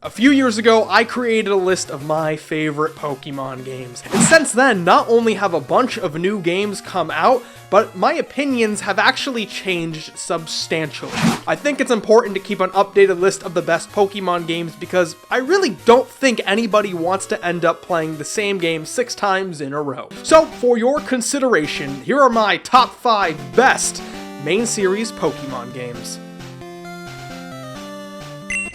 A few years ago, I created a list of my favorite Pokemon games, and since then, not only have a bunch of new games come out, but my opinions have actually changed substantially. I think it's important to keep an updated list of the best Pokemon games because I really don't think anybody wants to end up playing the same game 6 times in a row. So, for your consideration, here are my top 5 best main series Pokemon games.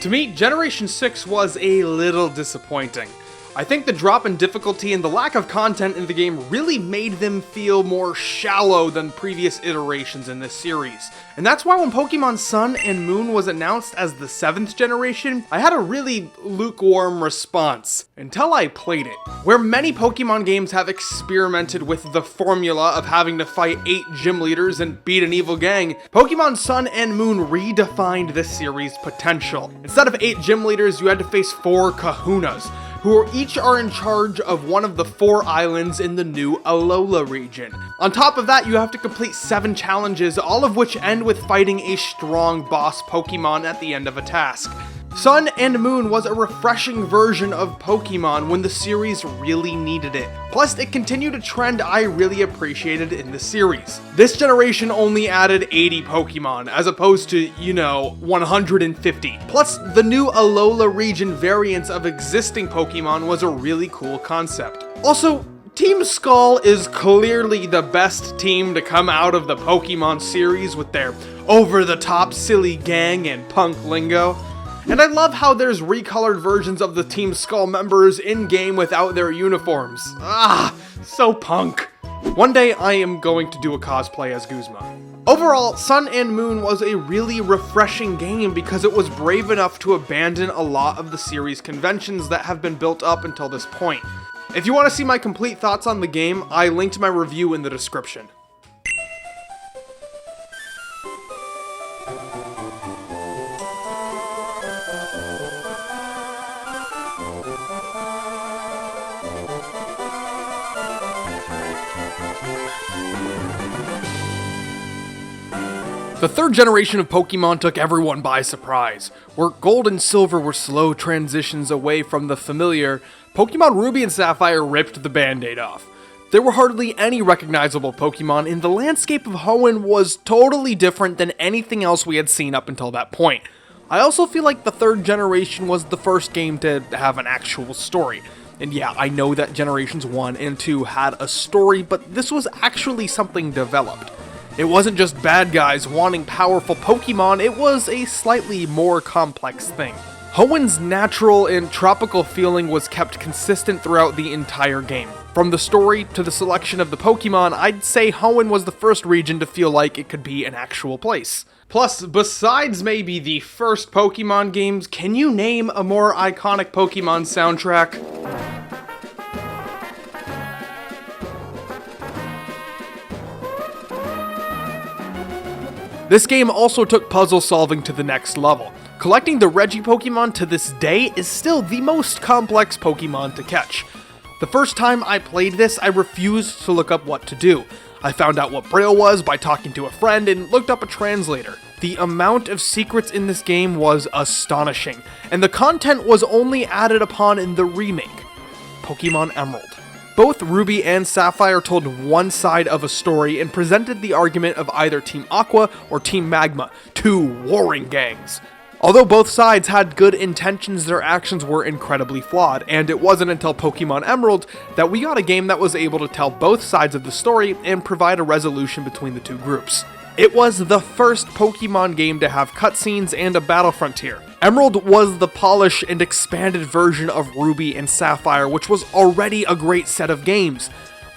To me, Generation 6 was a little disappointing. I think the drop in difficulty and the lack of content in the game really made them feel more shallow than previous iterations in this series. And that's why when Pokémon Sun and Moon was announced as the 7th generation, I had a really lukewarm response, until I played it. Where many Pokemon games have experimented with the formula of having to fight 8 gym leaders and beat an evil gang, Pokémon Sun and Moon redefined this series' potential. Instead of 8 gym leaders, you had to face 4 kahunas, who each are in charge of one of the 4 islands in the new Alola region. On top of that, you have to complete 7 challenges, all of which end with fighting a strong boss Pokemon at the end of a task. Sun and Moon was a refreshing version of Pokemon when the series really needed it. Plus, it continued a trend I really appreciated in the series. This generation only added 80 Pokemon, as opposed to, 150. Plus, the new Alola region variants of existing Pokemon was a really cool concept. Also, Team Skull is clearly the best team to come out of the Pokemon series with their over-the-top silly gang and punk lingo. And I love how there's recolored versions of the Team Skull members in-game without their uniforms. Ah, so punk. One day I am going to do a cosplay as Guzma. Overall, Sun and Moon was a really refreshing game because it was brave enough to abandon a lot of the series conventions that have been built up until this point. If you want to see my complete thoughts on the game, I linked my review in the description. The 3rd generation of Pokemon took everyone by surprise. Where Gold and Silver were slow transitions away from the familiar, Pokemon Ruby and Sapphire ripped the band-aid off. There were hardly any recognizable Pokemon, and the landscape of Hoenn was totally different than anything else we had seen up until that point. I also feel like the 3rd generation was the first game to have an actual story. And yeah, I know that Generations 1 and 2 had a story, but this was actually something developed. It wasn't just bad guys wanting powerful Pokemon, it was a slightly more complex thing. Hoenn's natural and tropical feeling was kept consistent throughout the entire game. From the story to the selection of the Pokemon, I'd say Hoenn was the first region to feel like it could be an actual place. Plus, besides maybe the first Pokemon games, can you name a more iconic Pokemon soundtrack? This game also took puzzle solving to the next level. Collecting the Reggie-Pokemon to this day is still the most complex Pokemon to catch. The first time I played this, I refused to look up what to do. I found out what Braille was by talking to a friend and looked up a translator. The amount of secrets in this game was astonishing, and the content was only added upon in the remake, Pokémon Emerald. Both Ruby and Sapphire told one side of a story and presented the argument of either Team Aqua or Team Magma, 2 warring gangs. Although both sides had good intentions, their actions were incredibly flawed, and it wasn't until Pokémon Emerald that we got a game that was able to tell both sides of the story and provide a resolution between the 2 groups. It was the first Pokemon game to have cutscenes and a battle frontier. Emerald was the polished and expanded version of Ruby and Sapphire, which was already a great set of games.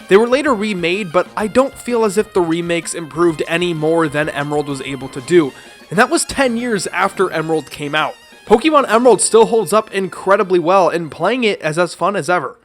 They were later remade, but I don't feel as if the remakes improved any more than Emerald was able to do, and that was 10 years after Emerald came out. Pokemon Emerald still holds up incredibly well, and playing it is as fun as ever.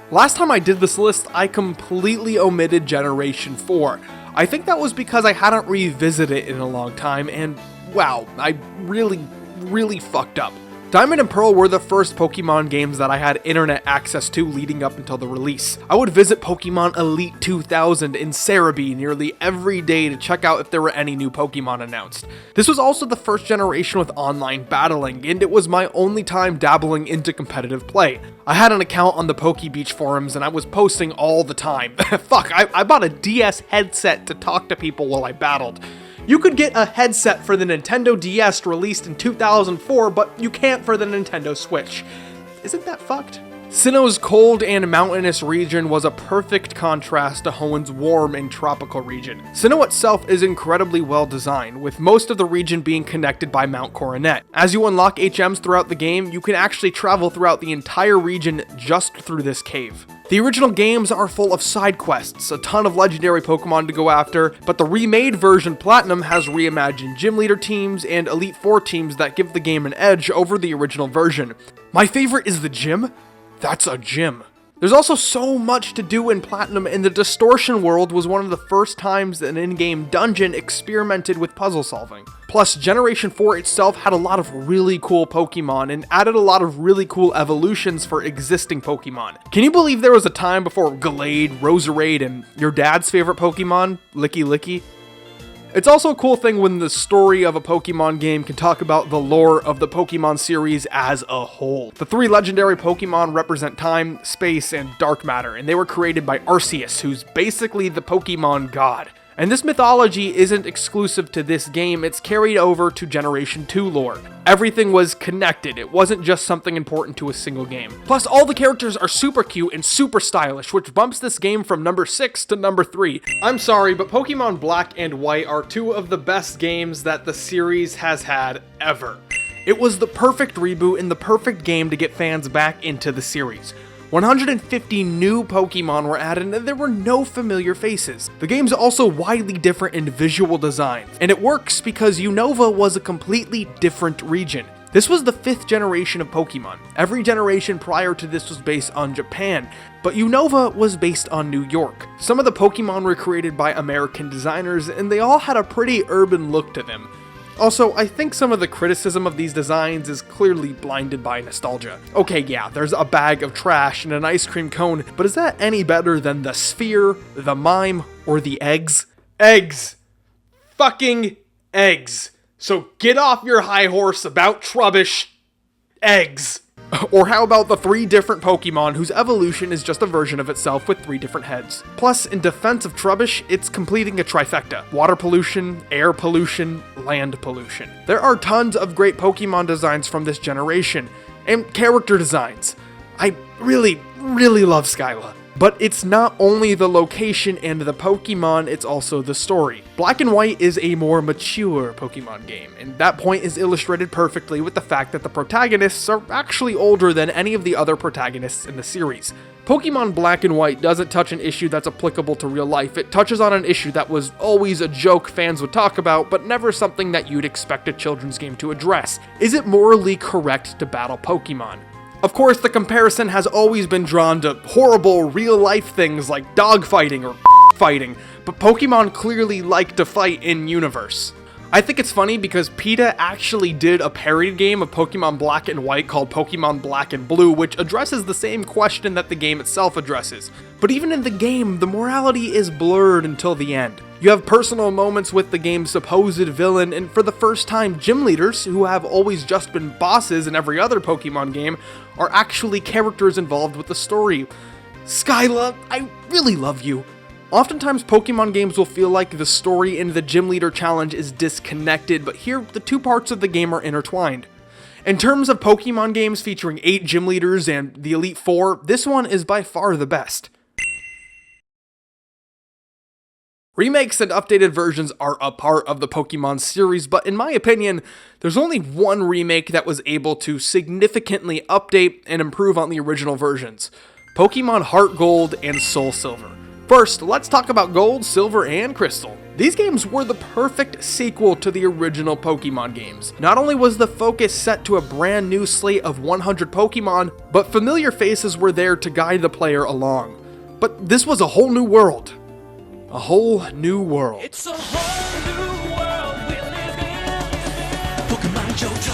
Last time I did this list, I completely omitted Generation 4. I think that was because I hadn't revisited it in a long time, and wow, I really fucked up. Diamond and Pearl were the first Pokemon games that I had internet access to leading up until the release. I would visit Pokemon Elite 2000 in Cerebi nearly every day to check out if there were any new Pokemon announced. This was also the first generation with online battling, and it was my only time dabbling into competitive play. I had an account on the PokeBeach forums and I was posting all the time. Fuck, I bought a DS headset to talk to people while I battled. You could get a headset for the Nintendo DS released in 2004, but you can't for the Nintendo Switch. Isn't that fucked? Sinnoh's cold and mountainous region was a perfect contrast to Hoenn's warm and tropical region. Sinnoh itself is incredibly well designed, with most of the region being connected by Mount Coronet. As you unlock HMs throughout the game, you can actually travel throughout the entire region just through this cave. The original games are full of side quests, a ton of legendary Pokemon to go after, but the remade version Platinum has reimagined gym leader teams and Elite Four teams that give the game an edge over the original version. My favorite is the gym. That's a gym. There's also so much to do in Platinum, and the Distortion World was one of the first times that an in-game dungeon experimented with puzzle solving. Plus, Generation 4 itself had a lot of really cool Pokemon and added a lot of really cool evolutions for existing Pokemon. Can you believe there was a time before Gallade, Roserade, and your dad's favorite Pokemon, Licky Licky? It's also a cool thing when the story of a Pokemon game can talk about the lore of the Pokemon series as a whole. The three legendary Pokemon represent time, space, and dark matter, and they were created by Arceus, who's basically the Pokemon god. And this mythology isn't exclusive to this game, it's carried over to Generation 2 lore. Everything was connected, it wasn't just something important to a single game. Plus, all the characters are super cute and super stylish, which bumps this game from number 6 to number 3. I'm sorry, but Pokemon Black and White are two of the best games that the series has had ever. It was the perfect reboot and the perfect game to get fans back into the series. 150 new Pokemon were added and there were no familiar faces. The game's also widely different in visual design, and it works because Unova was a completely different region. This was the 5th generation of Pokemon. Every generation prior to this was based on Japan, but Unova was based on New York. Some of the Pokemon were created by American designers, and they all had a pretty urban look to them. Also, I think some of the criticism of these designs is clearly blinded by nostalgia. Okay, yeah, there's a bag of trash and an ice cream cone, but is that any better than the sphere, the mime, or the eggs? Eggs! Fucking eggs! So get off your high horse about Trubbish. Eggs! Or how about the 3 different Pokemon whose evolution is just a version of itself with 3 different heads? Plus, in defense of Trubbish, it's completing a trifecta. Water pollution, air pollution, land pollution. There are tons of great Pokemon designs from this generation, and character designs. I really love Skyla. But it's not only the location and the Pokemon, it's also the story. Black and White is a more mature Pokemon game, and that point is illustrated perfectly with the fact that the protagonists are actually older than any of the other protagonists in the series. Pokemon Black and White doesn't touch an issue that's applicable to real life, it touches on an issue that was always a joke fans would talk about, but never something that you'd expect a children's game to address. Is it morally correct to battle Pokemon? Of course, the comparison has always been drawn to horrible real-life things like dogfighting or fighting, but Pokemon clearly like to fight in universe. I think it's funny because PETA actually did a parody game of Pokemon Black and White called Pokemon Black and Blue, which addresses the same question that the game itself addresses. But even in the game, the morality is blurred until the end. You have personal moments with the game's supposed villain, and for the first time, gym leaders, who have always just been bosses in every other Pokemon game, are actually characters involved with the story. Skyla, I really love you. Oftentimes, Pokemon games will feel like the story and the gym leader challenge is disconnected, but here, the 2 parts of the game are intertwined. In terms of Pokemon games featuring 8 gym leaders and the Elite Four, this one is by far the best. Remakes and updated versions are a part of the Pokemon series, but in my opinion, there's only one remake that was able to significantly update and improve on the original versions: Pokémon HeartGold and SoulSilver. First, let's talk about Gold, Silver, and Crystal. These games were the perfect sequel to the original Pokemon games. Not only was the focus set to a brand new slate of 100 Pokemon, but familiar faces were there to guide the player along. But this was a whole new world. A whole new world. It's a whole new world we live in. Pokemon Johto.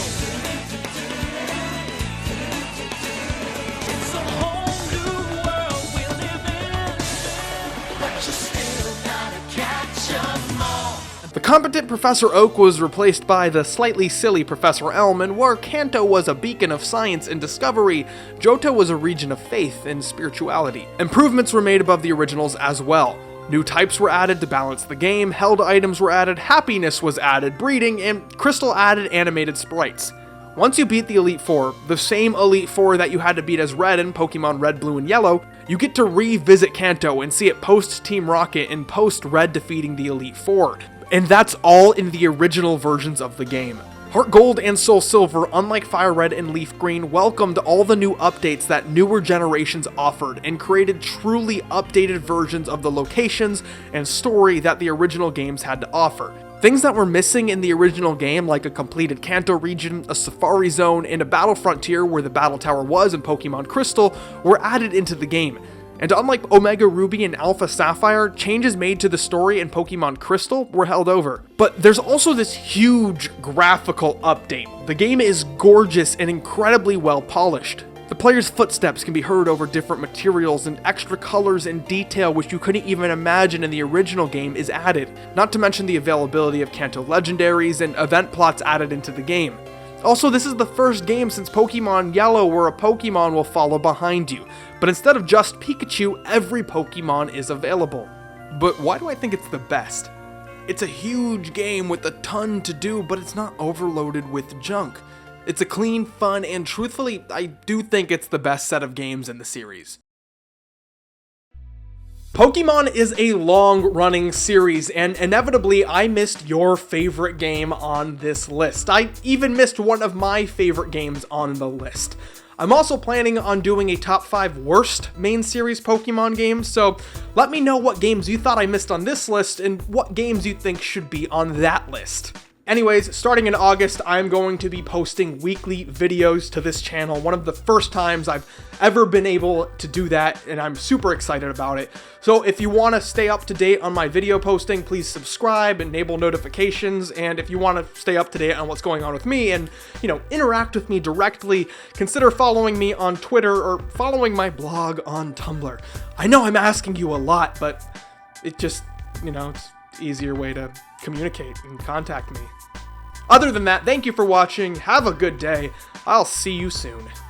competent Professor Oak was replaced by the slightly silly Professor Elm, and where Kanto was a beacon of science and discovery, Johto was a region of faith and spirituality. Improvements were made above the originals as well. New types were added to balance the game, held items were added, happiness was added, breeding, and Crystal added animated sprites. Once you beat the Elite Four, the same Elite Four that you had to beat as Red in Pokemon Red, Blue, and Yellow, you get to revisit Kanto and see it post Team Rocket and post Red defeating the Elite Four. And that's all in the original versions of the game. HeartGold and SoulSilver, unlike Fire Red and Leaf Green, welcomed all the new updates that newer generations offered and created truly updated versions of the locations and story that the original games had to offer. Things that were missing in the original game, like a completed Kanto region, a Safari Zone, and a Battle Frontier where the Battle Tower was in Pokemon Crystal, were added into the game. And unlike Omega Ruby and Alpha Sapphire, changes made to the story in Pokemon Crystal were held over. But there's also this huge graphical update. The game is gorgeous and incredibly well polished. The player's footsteps can be heard over different materials, and extra colors and detail which you couldn't even imagine in the original game is added, not to mention the availability of Kanto legendaries and event plots added into the game. Also, this is the first game since Pokemon Yellow where a Pokemon will follow behind you, but instead of just Pikachu, every Pokemon is available. But why do I think it's the best? It's a huge game with a ton to do, but it's not overloaded with junk. It's a clean, fun, and truthfully, I do think it's the best set of games in the series. Pokemon is a long-running series, and inevitably I missed your favorite game on this list. I even missed one of my favorite games on the list. I'm also planning on doing a top 5 worst main series Pokemon games, so let me know what games you thought I missed on this list and what games you think should be on that list. Anyways, starting in August, I'm going to be posting weekly videos to this channel, one of the first times I've ever been able to do that, and I'm super excited about it. So if you want to stay up to date on my video posting, please subscribe, enable notifications, and if you want to stay up to date on what's going on with me and, interact with me directly, consider following me on Twitter or following my blog on Tumblr. I know I'm asking you a lot, but it just, it's an easier way to communicate and contact me. Other than that, thank you for watching, have a good day, I'll see you soon.